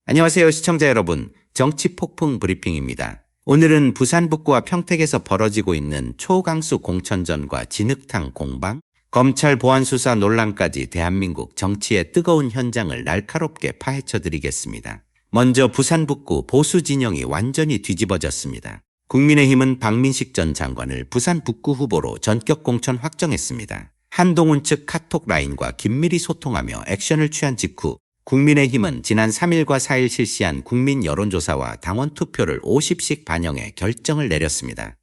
안녕하세요, 시청자 여러분. 정치 폭풍 브리핑입니다. 오늘은 부산 북구와 평택에서 벌어지고 있는 초강수 공천전과 진흙탕 공방, 검찰 보안 수사 논란까지 대한민국 정치의 뜨거운 현장을 날카롭게 파헤쳐 드리겠습니다. 먼저 부산 북구 보수 진영이 완전히 뒤집어졌습니다. 국민의힘은 박민식 전 장관을 부산 북구 후보로 전격 공천 확정했습니다. 한동훈 측 카톡 라인과 긴밀히 소통하며 액션을 취한 직후 국민의힘은 지난 3일과 4일 실시한 국민 여론조사와 당원 투표를 50씩 반영해 결정을 내렸습니다.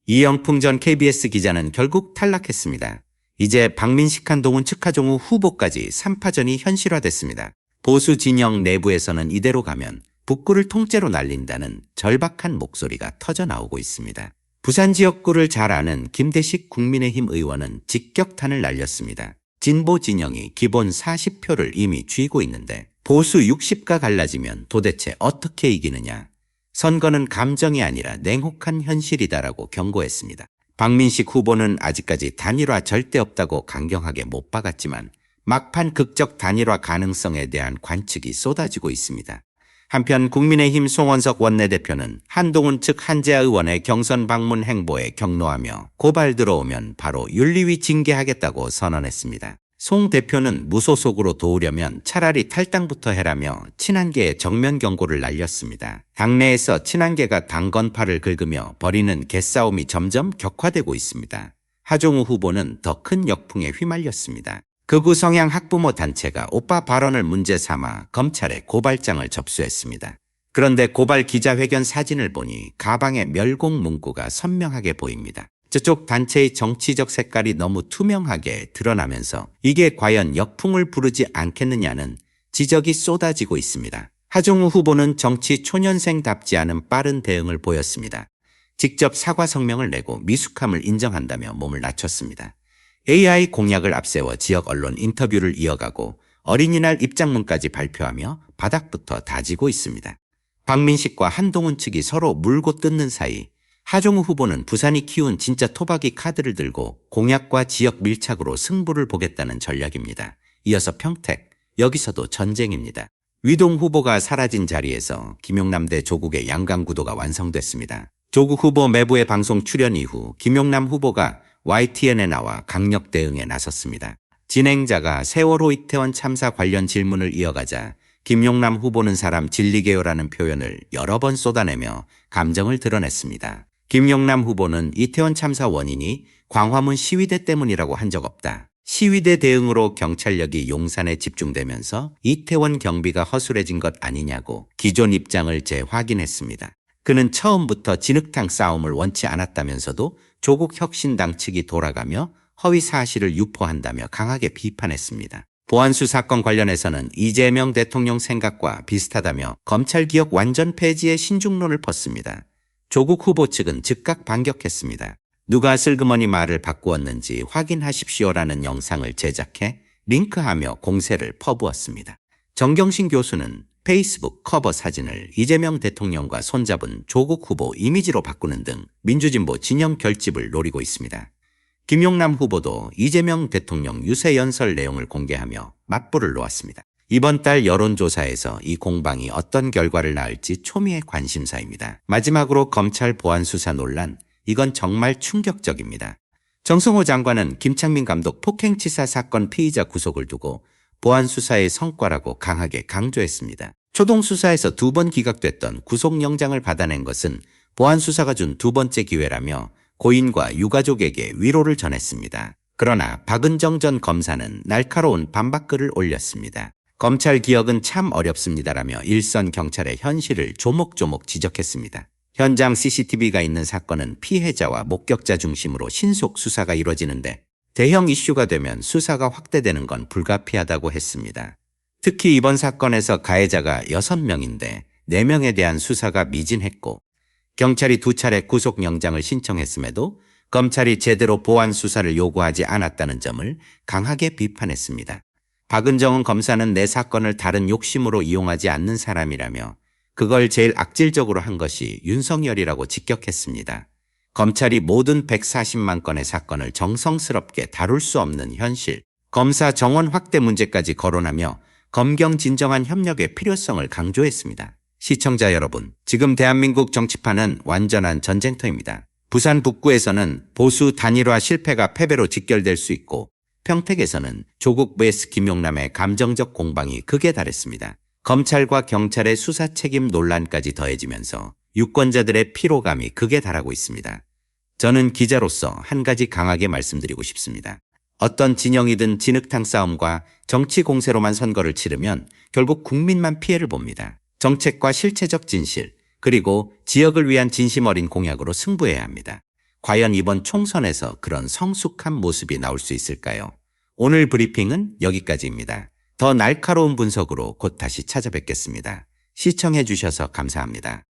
이영풍 전 KBS 기자는 결국 탈락했습니다. 이제 박민식 한동훈 측 하종우 후보까지 3파전이 현실화됐습니다. 보수 진영 내부에서는 이대로 가면 북구를 통째로 날린다는 절박한 목소리가 터져나오고 있습니다. 부산 지역구를 잘 아는 김대식 국민의힘 의원은 직격탄을 날렸습니다. 진보 진영이 기본 40표를 이미 쥐고 있는데 보수 60가 갈라지면 도대체 어떻게 이기느냐. 선거는 감정이 아니라 냉혹한 현실이다라고 경고했습니다. 박민식 후보는 아직까지 단일화 절대 없다고 강경하게 못 박았지만 막판 극적 단일화 가능성에 대한 관측이 쏟아지고 있습니다. 한편 국민의힘 송원석 원내대표는 한동훈 측 한재아 의원의 경선 방문 행보에 격노하며 고발 들어오면 바로 윤리위 징계하겠다고 선언했습니다. 송 대표는 무소속으로 도우려면 차라리 탈당부터 해라며 친한계에 정면 경고를 날렸습니다. 당내에서 친한계가 당건파를 긁으며 벌이는 개싸움이 점점 격화되고 있습니다. 하종우 후보는 더 큰 역풍에 휘말렸습니다. 극우 성향 학부모 단체가 오빠 발언을 문제 삼아 검찰에 고발장을 접수했습니다. 그런데 고발 기자회견 사진을 보니 가방에 멸공 문구가 선명하게 보입니다. 저쪽 단체의 정치적 색깔이 너무 투명하게 드러나면서 이게 과연 역풍을 부르지 않겠느냐는 지적이 쏟아지고 있습니다. 하종우 후보는 정치 초년생답지 않은 빠른 대응을 보였습니다. 직접 사과 성명을 내고 미숙함을 인정한다며 몸을 낮췄습니다. AI 공약을 앞세워 지역 언론 인터뷰를 이어가고 어린이날 입장문까지 발표하며 바닥부터 다지고 있습니다. 박민식과 한동훈 측이 서로 물고 뜯는 사이 하종우 후보는 부산이 키운 진짜 토박이 카드를 들고 공약과 지역 밀착으로 승부를 보겠다는 전략입니다. 이어서 평택, 여기서도 전쟁입니다. 위동 후보가 사라진 자리에서 김용남 대 조국의 양강구도가 완성됐습니다. 조국 후보 매부의 방송 출연 이후 김용남 후보가 YTN에 나와 강력 대응에 나섰습니다. 진행자가 세월호 이태원 참사 관련 질문을 이어가자 김용남 후보는 사람 진리게요라는 표현을 여러 번 쏟아내며 감정을 드러냈습니다. 김용남 후보는 이태원 참사 원인이 광화문 시위대 때문이라고 한 적 없다. 시위대 대응으로 경찰력이 용산에 집중되면서 이태원 경비가 허술해진 것 아니냐고 기존 입장을 재확인했습니다. 그는 처음부터 진흙탕 싸움을 원치 않았다면서도 조국 혁신당 측이 돌아가며 허위 사실을 유포한다며 강하게 비판했습니다. 보안수 사건 관련해서는 이재명 대통령 생각과 비슷하다며 검찰개혁 완전 폐지의 신중론을 폈습니다. 조국 후보 측은 즉각 반격했습니다. 누가 슬그머니 말을 바꾸었는지 확인하십시오라는 영상을 제작해 링크하며 공세를 퍼부었습니다. 정경심 교수는 페이스북 커버 사진을 이재명 대통령과 손잡은 조국 후보 이미지로 바꾸는 등 민주진보 진영 결집을 노리고 있습니다. 김용남 후보도 이재명 대통령 유세 연설 내용을 공개하며 맞불을 놓았습니다. 이번 달 여론조사에서 이 공방이 어떤 결과를 낳을지 초미의 관심사입니다. 마지막으로 검찰 보안 수사 논란, 이건 정말 충격적입니다. 정성호 장관은 김창민 감독 폭행치사 사건 피의자 구속을 두고 보안 수사의 성과라고 강하게 강조했습니다. 초동 수사에서 2번 기각됐던 구속영장을 받아낸 것은 보안 수사가 준 2번째 기회라며 고인과 유가족에게 위로를 전했습니다. 그러나 박은정 전 검사는 날카로운 반박글을 올렸습니다. 검찰 개혁은 참 어렵습니다라며 일선 경찰의 현실을 조목조목 지적했습니다. 현장 CCTV가 있는 사건은 피해자와 목격자 중심으로 신속 수사가 이뤄지는데 대형 이슈가 되면 수사가 확대되는 건 불가피하다고 했습니다. 특히 이번 사건에서 가해자가 6명인데 4명에 대한 수사가 미진했고 경찰이 2차례 구속영장을 신청했음에도 검찰이 제대로 보안 수사를 요구하지 않았다는 점을 강하게 비판했습니다. 박은정은 검사는 내 사건을 다른 욕심으로 이용하지 않는 사람이라며 그걸 제일 악질적으로 한 것이 윤석열이라고 직격했습니다. 검찰이 모든 140만 건의 사건을 정성스럽게 다룰 수 없는 현실, 검사 정원 확대 문제까지 거론하며 검경 진정한 협력의 필요성을 강조했습니다. 시청자 여러분, 지금 대한민국 정치판은 완전한 전쟁터입니다. 부산 북구에서는 보수 단일화 실패가 패배로 직결될 수 있고 평택에서는 조국 vs 김용남의 감정적 공방이 극에 달했습니다. 검찰과 경찰의 수사 책임 논란까지 더해지면서 유권자들의 피로감이 극에 달하고 있습니다. 저는 기자로서 한 가지 강하게 말씀드리고 싶습니다. 어떤 진영이든 진흙탕 싸움과 정치 공세로만 선거를 치르면 결국 국민만 피해를 봅니다. 정책과 실체적 진실, 그리고 지역을 위한 진심 어린 공약으로 승부해야 합니다. 과연 이번 총선에서 그런 성숙한 모습이 나올 수 있을까요? 오늘 브리핑은 여기까지입니다. 더 날카로운 분석으로 곧 다시 찾아뵙겠습니다. 시청해 주셔서 감사합니다.